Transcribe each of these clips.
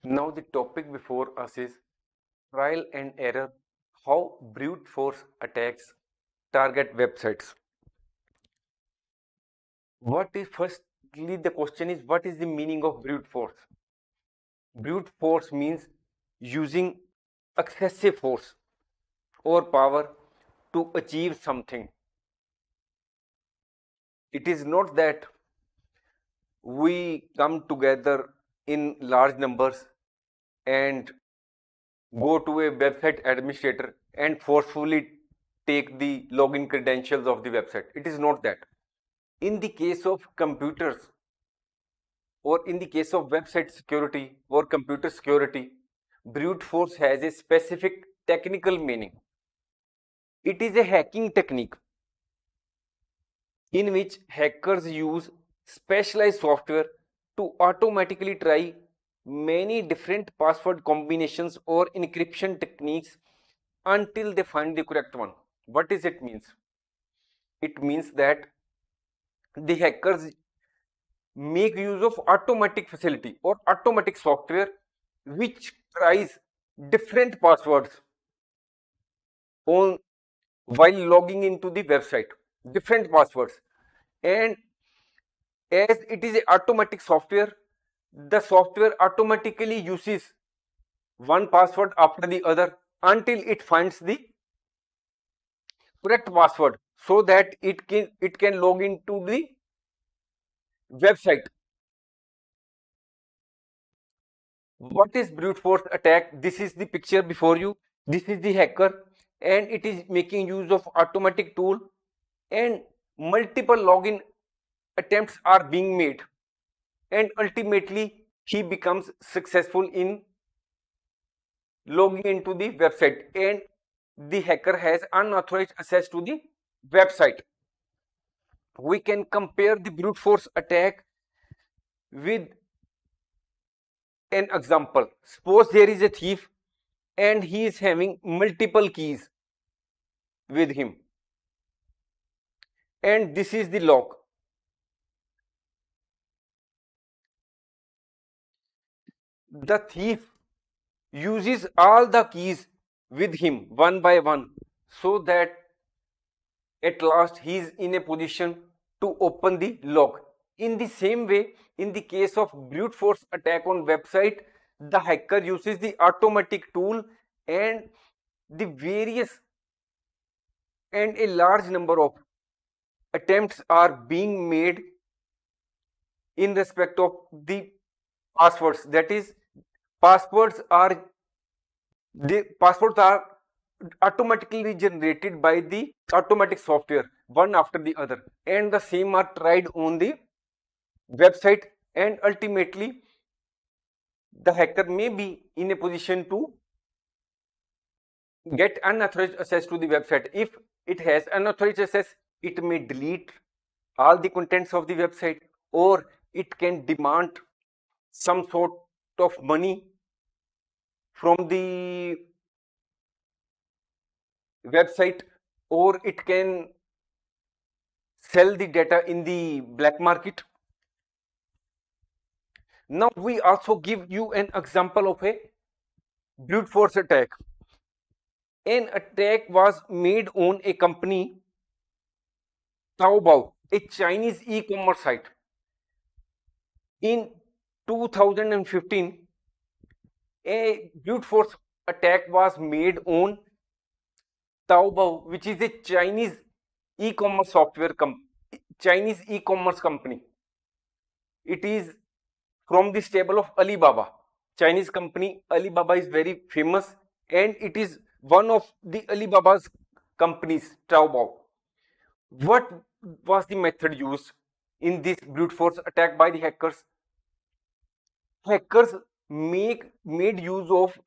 Now the topic before us is trial and error, how brute force attacks target websites. Firstly, the question is, what is the meaning of brute force? Brute force means using excessive force or power to achieve something. It is not that we come together in large numbers and go to a website administrator and forcefully take the login credentials of the website. It is not that. In the case of computers or in the case of website security or computer security, brute force has a specific technical meaning. It is a hacking technique in which hackers use specialized software to automatically try many different password combinations or encryption techniques until they find the correct one. What does it means? It means that the hackers make use of automatic facility or automatic software which tries different passwords on while logging into the website, different passwords. And as it is a automatic software, the software automatically uses one password after the other until it finds the correct password so that it can log into the website. What is brute force attack? This is the picture before you. This is the hacker, and it is making use of automatic tool, and multiple login attempts are being made, and ultimately he becomes successful in logging into the website, and the hacker has unauthorized access to the website. We can compare the brute force attack with an example. Suppose there is a thief and he is having multiple keys with him, and this is the lock. The thief uses all the keys with him one by one so that at last he is in a position to open the lock. In the same way, in the case of brute force attack on website, the hacker uses the automatic tool, and the various and a large number of attempts are being made in respect of the passwords. That is, passwords are the passwords are automatically generated by the automatic software one after the other, and the same are tried on the website, and ultimately the hacker may be in a position to get unauthorized access to the website. If it has unauthorized access, it may delete all the contents of the website, or it can demand some sort of money from the website, or it can sell the data in the black market. Now we also give you an example of a brute force attack. An attack was made on a company Taobao, a Chinese e-commerce site. In 2015, a brute force attack was made on Taobao, which is a e-commerce Chinese e-commerce company. It is from the stable of Alibaba. Chinese company Alibaba is very famous, and it is one of the Alibaba's companies, Taobao. What was the method used in this brute force attack by the hackers? Hackers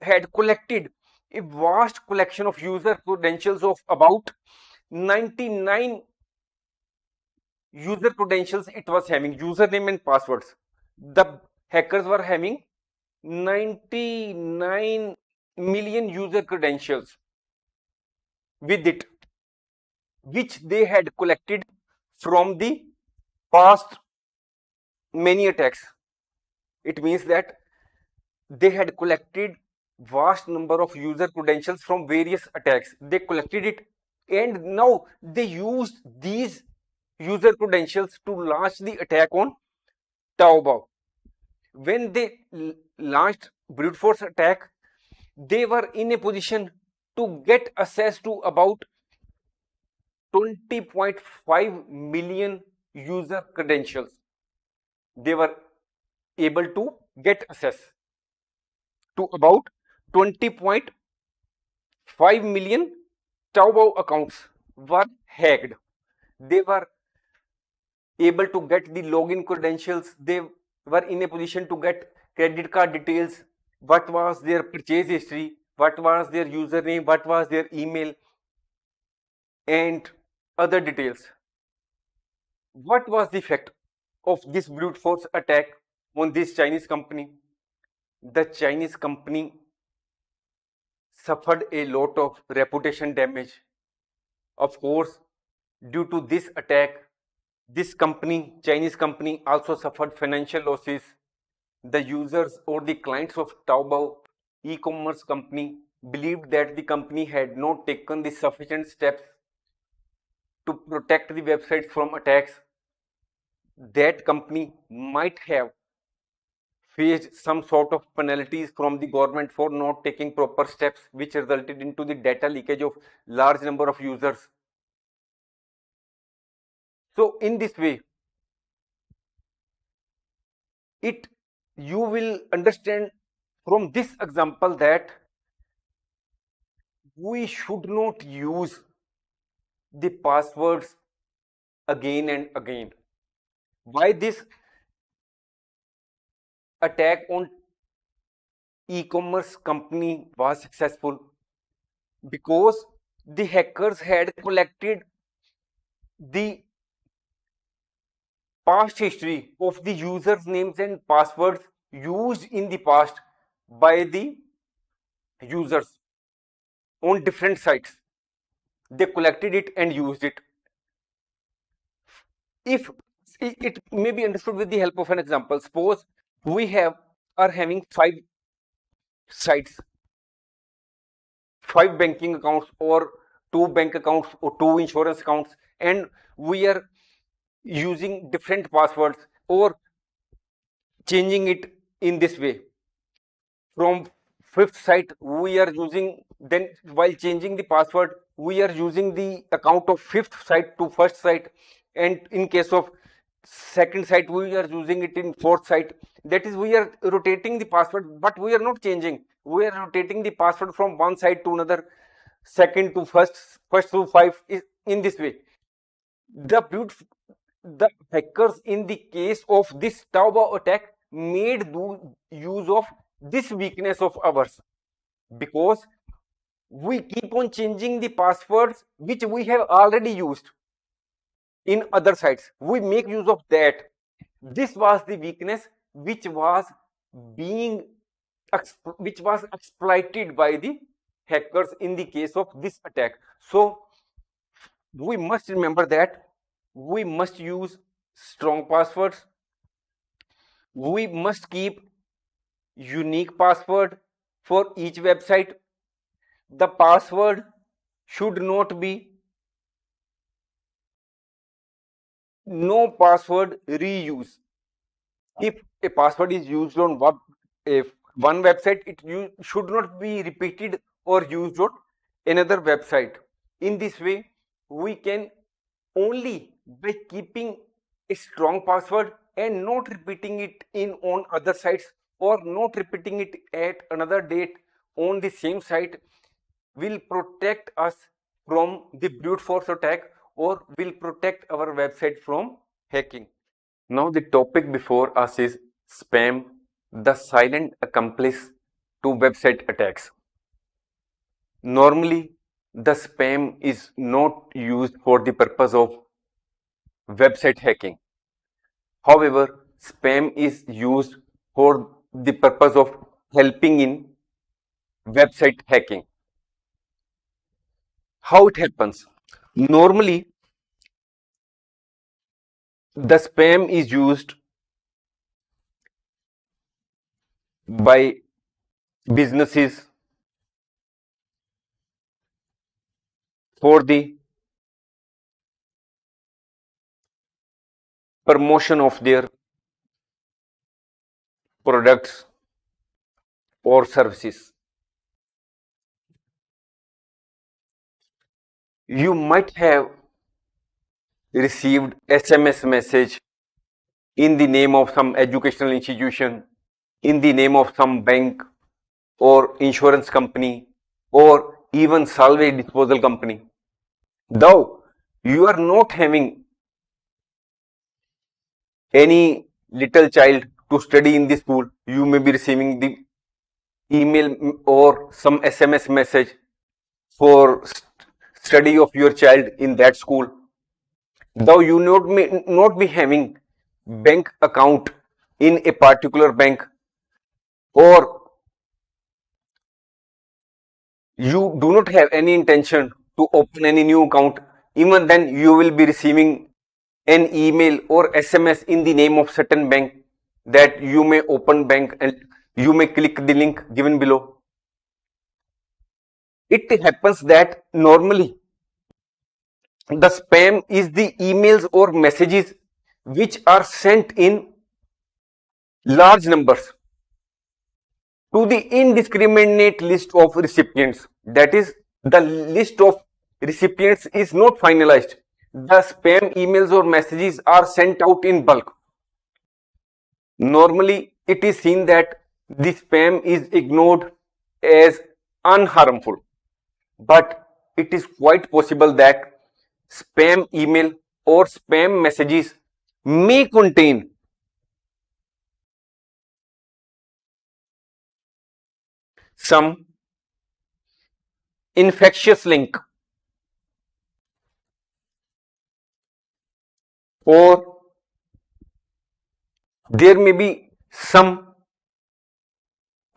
had collected a vast collection of user credentials of about 99 user credentials. It was having username and passwords. The hackers were having 99 million user credentials with it, which they had collected from the past many attacks. It means that they had collected vast number of user credentials from various attacks. They collected it, and now they used these user credentials to launch the attack on Taobao. When they launched brute force attack, they were in a position to get access to about 20.5 million user credentials. They were able to get access to about 20.5 million Taobao accounts were hacked. They were able to get the login credentials. They were in a position to get credit card details, what was their purchase history, what was their username, what was their email, and other details. What was the effect of this brute force attack on this Chinese company? The Chinese company suffered a lot of reputation damage. Of course, due to this attack, this company, Chinese company, also suffered financial losses. The users or the clients of Taobao e-commerce company believed that the company had not taken the sufficient steps to protect the websites from attacks. That company might have faced some sort of penalties from the government for not taking proper steps, which resulted into the data leakage of large number of users. So in this way, it you will understand from this example that we should not use the passwords again and again. Why this attack on e-commerce company was successful? Because the hackers had collected the past history of the users names and passwords used in the past by the users on different sites. They collected it and used it. If it may be understood with the help of an example, suppose we are having 5 sites, 5 banking accounts, or 2 bank accounts, or 2 insurance accounts, and we are using different passwords or changing it in this way. From fifth site we are using, then while changing the password we are using the account of fifth site to first site, and in case of second site we are using it in fourth site. That is, we are rotating the password, but we are not changing. We are rotating the password from one side to another, second to first, first to five, in this way. The hackers in the case of this Taobao attack made use of this weakness of ours, because we keep on changing the passwords which we have already used in other sites. We make use of that. This was the weakness which was being which was exploited by the hackers in the case of this attack. So we must remember that we must use strong passwords. We must keep unique password for each website. The password should not be no password reuse. If a password is used on if one website, it should not be repeated or used on another website. In this way, we can only by keeping a strong password and not repeating it in on other sites, or not repeating it at another date on the same site, will protect us from the brute force attack, or will protect our website from hacking. Now the topic before us is spam, the silent accomplice to website attacks. Normally, the spam is not used for the purpose of website hacking. However, spam is used for the purpose of helping in website hacking. How it happens? Normally, the spam is used by businesses for the promotion of their products or services. You might have received SMS message in the name of some educational institution, in the name of some bank or insurance company, or even salvage disposal company. Though you are not having any little child to study in the school, you may be receiving the email or some SMS message for study of your child in that school. Though you may not be having bank account in a particular bank, or you do not have any intention to open any new account, even then you will be receiving an email or SMS in the name of certain bank that you may open bank and you may click the link given below. It happens that normally the spam is the emails or messages which are sent in large numbers to the indiscriminate list of recipients. That is, the list of recipients is not finalized. The spam emails or messages are sent out in bulk. Normally, it is seen that the spam is ignored as unharmful, but it is quite possible that spam email or spam messages may contain some infectious link, or there may be some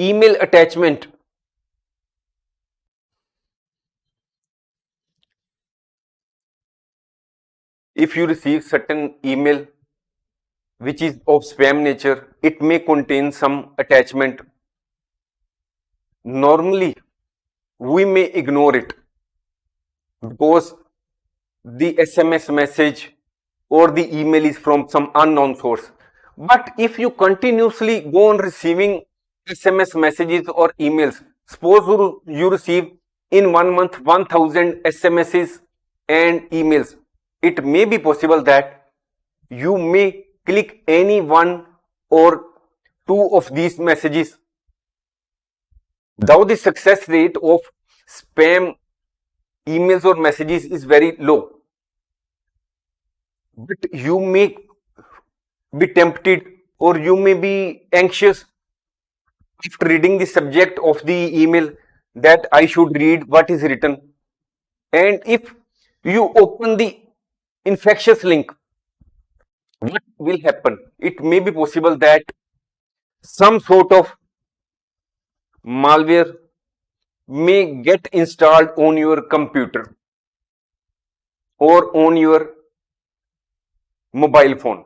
email attachment if you receive certain email which is of spam nature. It may contain some attachment. Normally we may ignore it because the SMS message or the email is from some unknown source. But if you continuously go on receiving SMS messages or emails, suppose you receive in 1 month 1000 SMSs and emails, it may be possible that you may click any one or two of these messages. Though the success rate of spam emails or messages is very low, but you may be tempted or you may be anxious after reading the subject of the email that I should read what is written. And if you open the infectious link, what will happen? It may be possible that some sort of malware may get installed on your computer or on your mobile phone.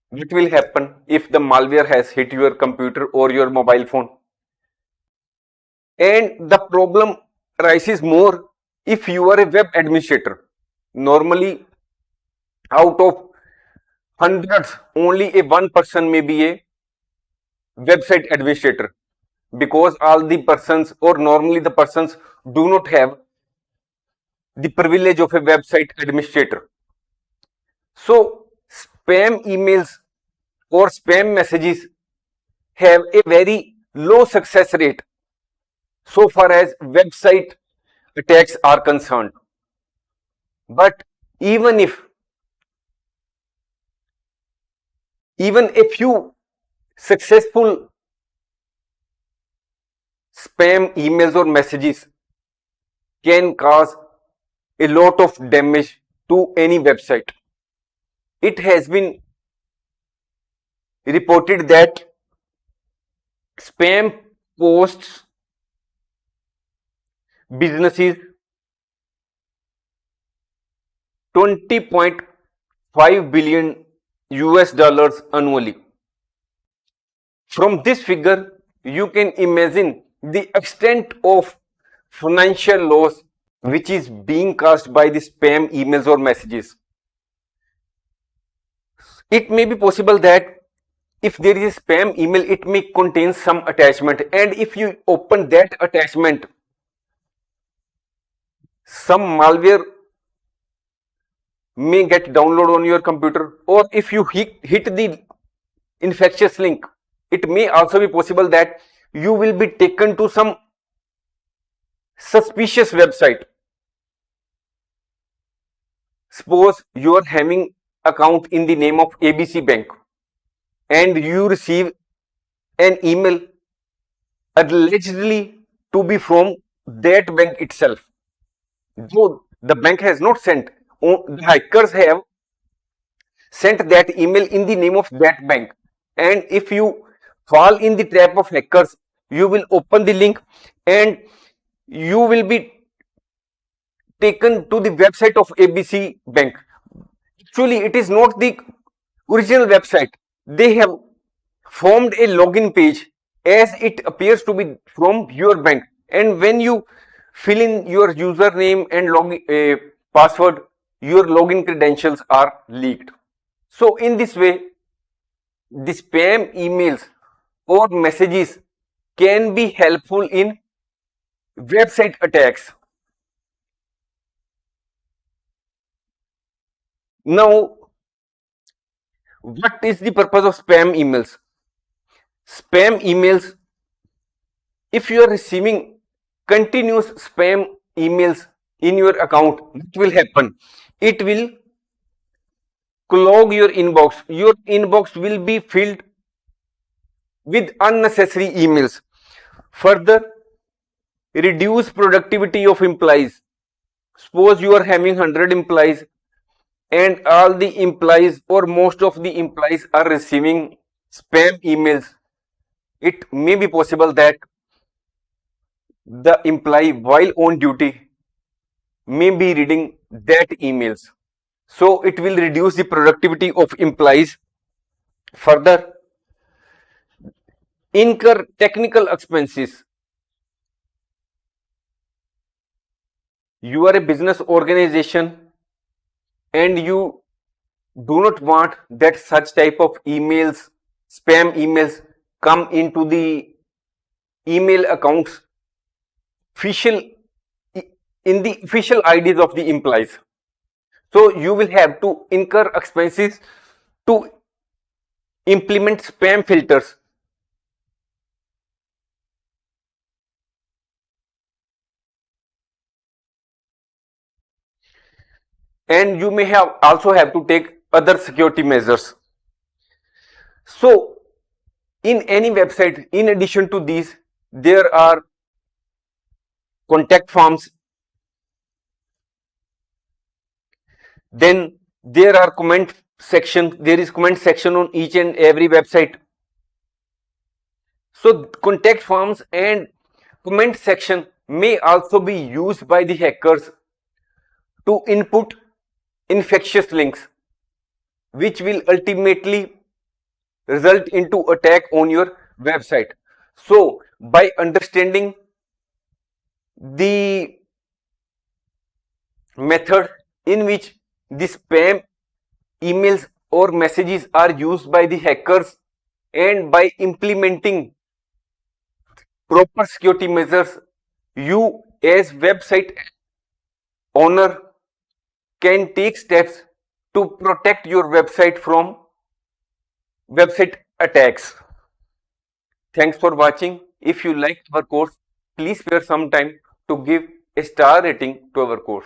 What will happen if the malware has hit your computer or your mobile phone? And the problem arises more if you are a web administrator. Normally, out of hundreds, only a one person may be a website administrator, because all the persons or normally the persons do not have the privilege of a website administrator. So, spam emails or spam messages have a very low success rate so far as website attacks are concerned. But even a few successful spam emails or messages can cause a lot of damage to any website. It has been reported that spam posts businesses 20.5 billion US dollars annually. From this figure, you can imagine the extent of financial loss which is being caused by the spam emails or messages. It may be possible that if there is a spam email, it may contain some attachment, and if you open that attachment, some malware may get downloaded on your computer, or if you hit the infectious link, it may also be possible that you will be taken to some suspicious website. Suppose you are having account in the name of ABC Bank and you receive an email allegedly to be from that bank itself. Though the bank has not sent, the hackers have sent that email in the name of that bank. And if you fall in the trap of hackers, you will open the link and you will be taken to the website of ABC Bank. Actually, it is not the original website. They have formed a login page as it appears to be from your bank, and when you fill in your username and login password, your login credentials are leaked. So in this way, the spam emails or messages can be helpful in website attacks. Now, what is the purpose of spam emails? Spam emails, if you are receiving continuous spam emails in your account, what will happen? It will clog your inbox. Your inbox will be filled with unnecessary emails. Further, reduce productivity of employees. Suppose you are having 100 employees and all the employees or most of the employees are receiving spam emails. It may be possible that the employee while on duty may be reading that emails. So it will reduce the productivity of employees. Further, incur technical expenses. You are a business organization and you do not want that such type of emails, spam emails, come into the email accounts official in the official IDs of the employees. So you will have to incur expenses to implement spam filters. And you may have also have to take other security measures. So in any website, in addition to these, there are contact forms, then there are comment section, there is comment section on each and every website. So contact forms and comment section may also be used by the hackers to input infectious links, which will ultimately result into attack on your website. So by understanding the method in which the spam emails or messages are used by the hackers, and by implementing proper security measures, you as website owner can take steps to protect your website from website attacks. Thanks for watching. If you liked our course, please spare some time to give a star rating to our course.